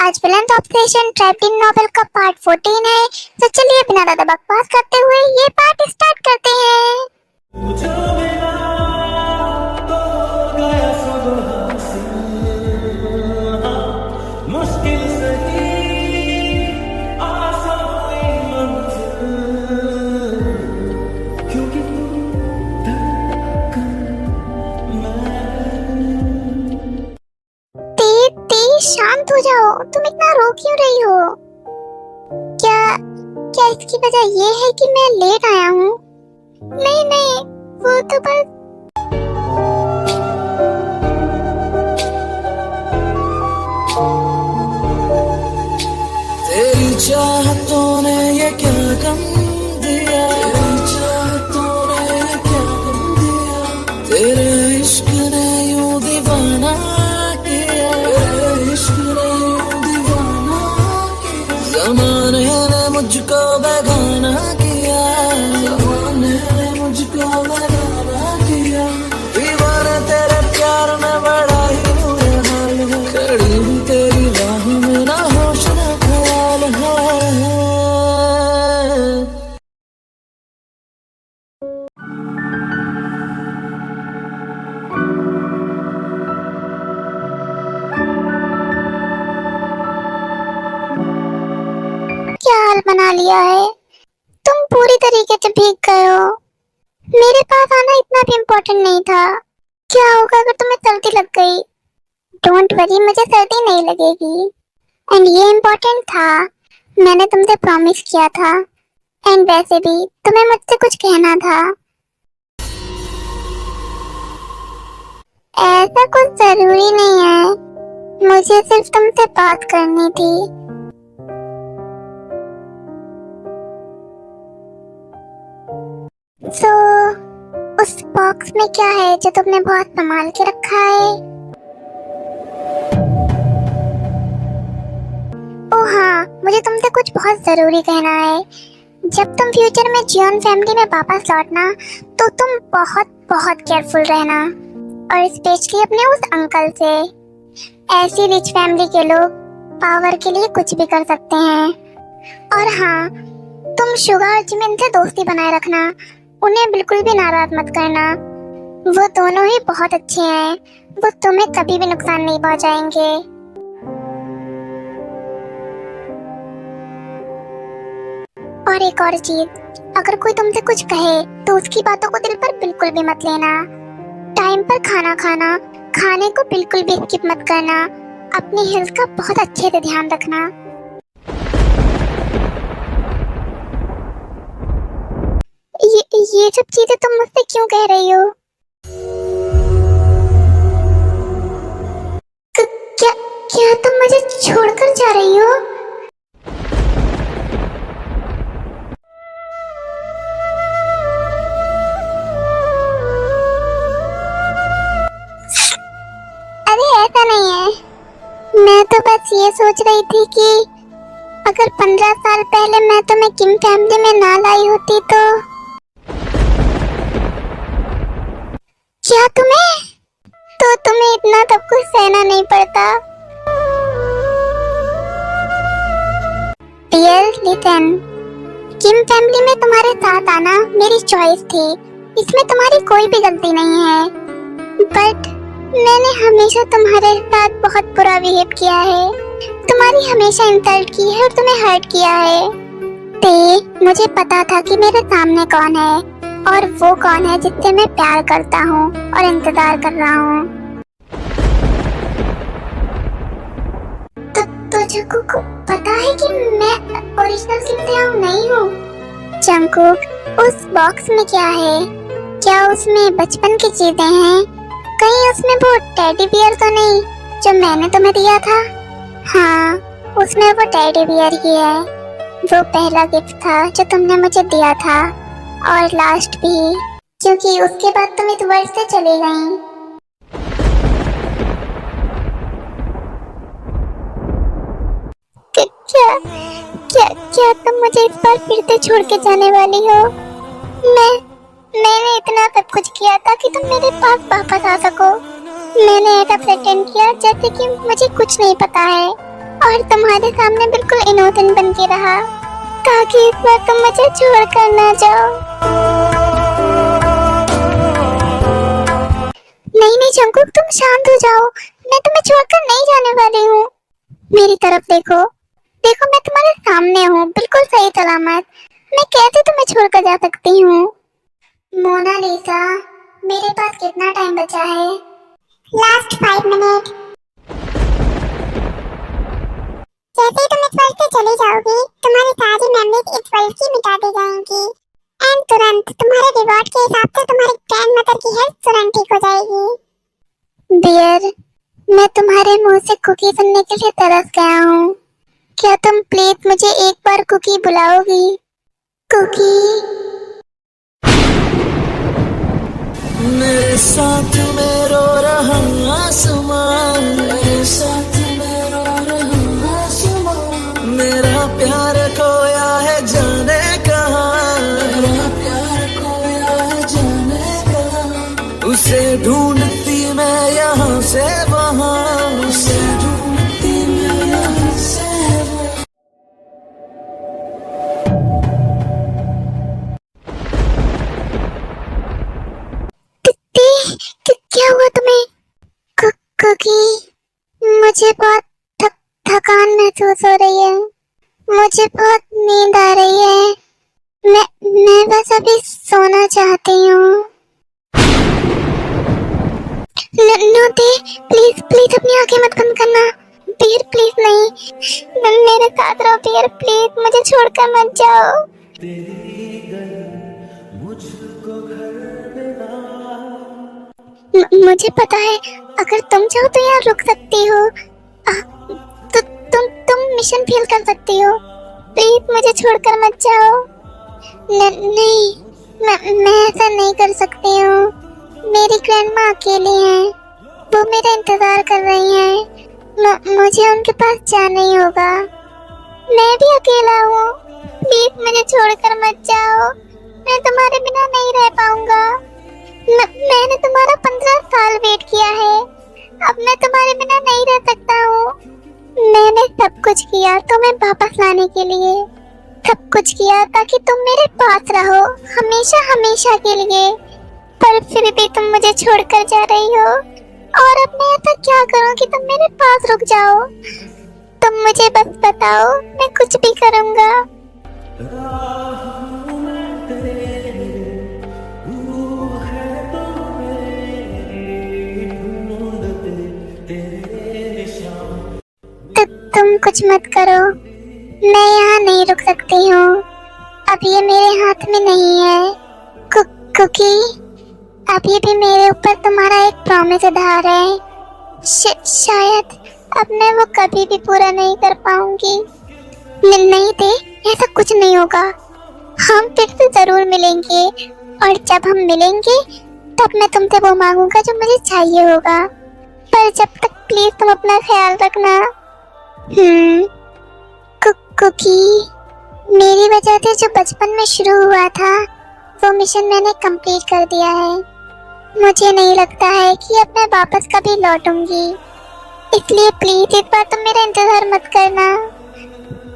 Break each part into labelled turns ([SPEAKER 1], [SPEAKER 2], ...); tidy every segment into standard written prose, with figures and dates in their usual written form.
[SPEAKER 1] आज villain obsession trapped in novel का part 14 है। तो चलिए बिना ज्यादा बकवास करते हुए ये पार्ट स्टार्ट करते हैं। शांत हो जाओ, तुम इतना रो क्यों रही हो? क्या क्या इसकी वजह ये है कि मैं लेट आया हूँ? नहीं नहीं, वो तो बस
[SPEAKER 2] तेरी चाहतों ने ये क्या गम दिया, तेरी चाहतों ने ये क्या गम दिया, तेरे इश्क ने यूं दीवाना किया, तेरे इश्क ने यूं दीवाना किया, ज़माने ने मुझको बेगाना किया, ज़माने ने मुझको बेगाना किया, दीवाना तेरे प्यार में बड़ा ही बुरा हाल है, खड़ी हूँ तेरी राह में ना होश ना ख्याल है।
[SPEAKER 1] क्या हाल बना लिया है? तुम पूरी तरीके से भीग गए हो। मेरे पास आना इतना भी इम्पोर्टेंट नहीं था। क्या होगा अगर तुम्हें सर्दी लग गई? डोंट वरी, मुझे सर्दी नहीं लगेगी। एंड ये इम्पोर्टेंट था, मैंने तुमसे प्रॉमिस किया था। एंड वैसे भी तुम्हें मुझसे कुछ कहना था। ऐसा कुछ जरूरी नहीं है, मुझे सिर्फ तुमसे बात करनी थी। सो उस बॉक्स में क्या है जो तुमने बहुत संभाल के रखा है? ओह हाँ, मुझे तुमसे कुछ बहुत जरूरी कहना है। जब तुम फ्यूचर में जियोन फैमिली में वापस लौटना तो तुम बहुत बहुत केयरफुल रहना, और स्पेशली अपने उस अंकल से। ऐसी रिच फैमिली के लोग पावर के लिए कुछ भी कर सकते हैं। और हाँ, तुम शुगा और जिमिन से दोस्ती बनाए रखना, उन्हें बिल्कुल भी नाराज मत करना। वो दोनों ही बहुत अच्छे हैं, वो तुम्हें कभी भी नुकसान नहीं पहुंचाएंगे। और एक और चीज, अगर कोई तुमसे कुछ कहे तो उसकी बातों को दिल पर बिल्कुल भी मत लेना। टाइम पर खाना खाना, खाने को बिल्कुल भी स्किप मत करना। अपनी हेल्थ का बहुत अच्छे से ध्यान रखना। ये सब चीजें तुम मुझसे क्यों कह रही हो? क्या क्या तुम मुझे छोड़कर जा रही हो? अरे ऐसा नहीं है, मैं तो बस ये सोच रही थी कि अगर 15 साल पहले मैं तुम्हें किम फैमिली में ना लाई होती तो। क्या तुम्हें इतना सब कुछ सहना नहीं पड़ता? डियर लिसन, किम फैमिली में तुम्हारे साथ आना मेरी चॉइस थी, इसमें तुम्हारी कोई भी गलती नहीं है। बट मैंने हमेशा तुम्हारे साथ बहुत बुरा बिहेव किया है, तुम्हारी हमेशा इंसल्ट की है और तुम्हें हर्ट किया है। मुझे पता था कि मेरे सामने कौन है और वो कौन है जिससे मैं प्यार करता हूँ और इंतजार कर रहा हूँ। तो जंकुक को पता है कि मैं ओरिजिनल किम सेयोंग नहीं हूँ। जंकुक, उस बॉक्स में क्या है? क्या उसमें बचपन की चीजें हैं? कहीं उसमें वो टेडी बियर तो नहीं जो मैंने तुम्हें दिया था? हाँ, उसमें वो टेडी बियर ही है। वो पहला गिफ्ट था जो तुमने मुझे दिया था, और लास्ट भी, क्योंकि उसके बाद तुम इस वर्ल्ड से चली गई। क्या क्या क्या तुम मुझे इस बार फिर से छोड़ के जाने वाली हो? मैंने इतना सब कुछ किया था कि तुम मेरे पास वापस आ सको। मैंने ऐसा प्रेटेंड किया जैसे कि मुझे कुछ नहीं पता है, और तुम्हारे सामने बिल्कुल इनोसेंट बन के रहा, ताकि इस बार तुम मुझे छोड़कर ना जाओ। नहीं नहीं जंगकुक, तुम शांत हो जाओ, मैं तुम्हें छोड़कर नहीं जाने वाली हूँ। मेरी तरफ देखो, देखो मैं तुम्हारे सामने हूँ, बिल्कुल सही सलामत। मैं कैसे तुम्हें छोड़कर जा सकती हूँ? मोनालिसा, मेरे पास कितना टाइम बचा है? Last 5 minute. जैसे ही तुम इस वर्ल्ड से चली जाओगी, तुम्हारी सारी मेमोरीज इस वर्ल्ड की मिटा दी जाएंगी। एंड तुरंत तुम्हारे रिवॉर्ड के हिसाब से तुम्हारी ग्रैंडमदर की हेल्थ तुरंत ठीक हो जाएगी। डियर, मैं तुम्हारे मुंह से कुकी सुनने के लिए तरस गया हूँ। क्या तुम प्लीज मुझे एक बार कुकी बुलाओगी? कुकी।
[SPEAKER 2] मेरे साथ में रो रहा आसमां, मेरे साथ में रो रहा आसमां, मेरा प्यार खोया है जाने कहाँ, मेरा प्यार खोया है जाने कहाँ। उसे ढूंढती मैं यहाँ से वहाँ, उसे ढूंढती मैं यहाँ से वहाँ।
[SPEAKER 1] क्या हुआ तुम्हें? कुकी, मुझे बहुत थकान महसूस हो रही है, मुझे बहुत नींद आ रही है। मैं बस अभी सोना चाहती हूँ। नोटे, प्लीज प्लीज अपनी आंखें मत बंद करना। बियर प्लीज नहीं, मेरे साथ रहो बियर, प्लीज मुझे छोड़कर मत जाओ। मुझे पता है, अगर तुम चाहो तो यहाँ रुक सकती हो। तो तुम मिशन फेल कर सकती हो। प्लीज मुझे छोड़कर मत जाओ। नहीं, मैं ऐसा नहीं कर सकती हूँ। मेरी ग्रैंडमा अकेली हैं, वो मेरा इंतजार कर रही हैं। मुझे उनके पास जाना ही होगा। मैं भी अकेला हूँ, प्लीज मुझे छोड़कर मत जाओ। मैं तुम्हारे बिना नहीं रह पाऊंगा। मैंने तुम्हारा 15 साल वेट किया है, अब मैं तुम्हारे बिना नहीं रह सकता हूँ। मैंने सब कुछ किया तुम्हें वापस लाने के लिए, सब कुछ किया ताकि तुम मेरे पास रहो हमेशा हमेशा के लिए, पर फिर भी तुम मुझे छोड़कर जा रही हो। और अब मैं ऐसा क्या करूँ कि तुम मेरे पास रुक जाओ? तुम मुझे बस बताओ, मैं कुछ भी करूँगा। तुम कुछ मत करो, मैं यहाँ नहीं रुक सकती हूँ, अब ये मेरे हाथ में नहीं है। कुकी, अब ये भी मेरे ऊपर तुम्हारा एक प्रॉमिस आधार है। शायद अब मैं वो कभी भी पूरा नहीं कर पाऊंगी। नहीं दे, ऐसा कुछ नहीं होगा, हम फिर से जरूर मिलेंगे, और जब हम मिलेंगे तब मैं तुमसे वो मांगूंगा जो मुझे चाहिए होगा। पर जब तक प्लीज तुम अपना ख्याल रखना। कुकी, मेरी वजह से जो बचपन में शुरू हुआ था वो मिशन मैंने कंप्लीट कर दिया है। मुझे नहीं लगता है कि अब मैं वापस कभी लौटूंगी, इसलिए प्लीज इस बार तुम मेरा इंतजार मत करना।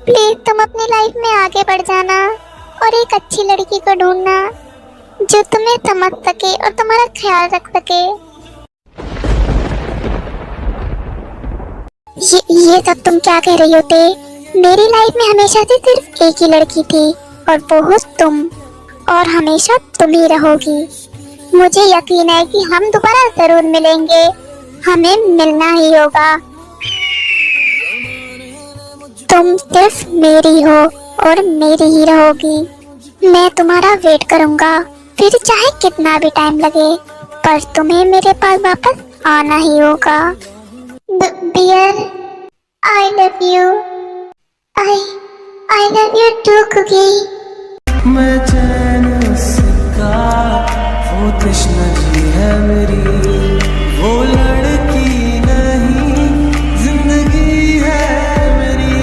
[SPEAKER 1] प्लीज तुम अपनी लाइफ में आगे बढ़ जाना और एक अच्छी लड़की को ढूंढना जो तुम्हें समझ सके और तुम्हारा ख्याल रख सके। ये सब तुम क्या कह रही होते? मेरी लाइफ में हमेशा से सिर्फ एक ही लड़की थी और वो हो तुम, और हमेशा तुम ही रहोगी। मुझे यकीन है कि हम दोबारा जरूर मिलेंगे, हमें मिलना ही होगा। तुम सिर्फ मेरी हो और मेरी ही रहोगी। मैं तुम्हारा वेट करूंगा, फिर चाहे कितना भी टाइम लगे, पर तुम्हें मेरे पास वापस आना ही होगा। Dear, I love you. I love you too, Cookie.
[SPEAKER 2] मैं चैन उसका, वो तृष्णा जी है मेरी, वो लड़की नहीं जिंदगी है मेरी,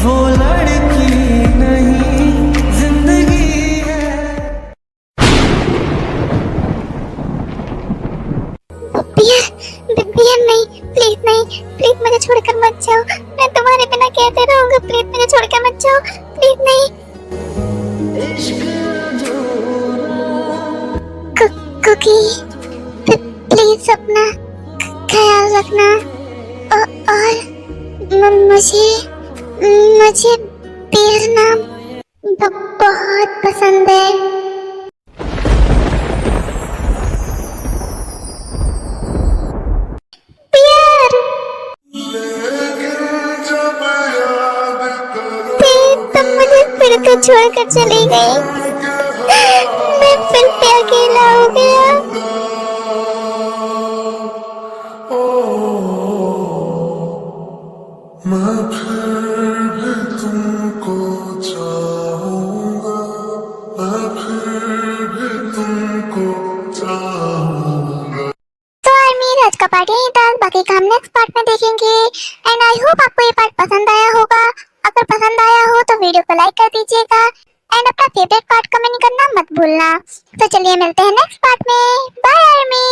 [SPEAKER 2] वो लड़की नहीं जिंदगी है।
[SPEAKER 1] बियर नहीं, प्लीज नहीं, प्लीज मुझे छोड़कर मत जाओ, मैं तुम्हारे बिना कैसे रहूंगा, प्लीज मुझे छोड़कर मत जाओ, प्लीज नहीं। कुकी, प्लीज अपना ख्याल रखना। और मुझे पियर नाम बहुत पसंद है। पियर, तुम मुझे फिर तो छोड़कर चली गई, मैं फिर से अकेला हो गया।
[SPEAKER 2] मैं फिर भी तुमको चाहूंगा, मैं फिर भी तुमको चाहूंगा।
[SPEAKER 1] तो आर्मी आज का पार्ट यहीं था, बाकी का हम नेक्स्ट पार्ट में देखेंगे। एंड आई होप आपको ये पार्ट पसंद आया होगा। अगर पसंद आया हो तो वीडियो को लाइक कर दीजिएगा एंड अपना फेवरेट पार्ट कमेंट करना मत भूलना। तो चलिए मिलते हैं नेक्स्ट पार्ट में। Bye army.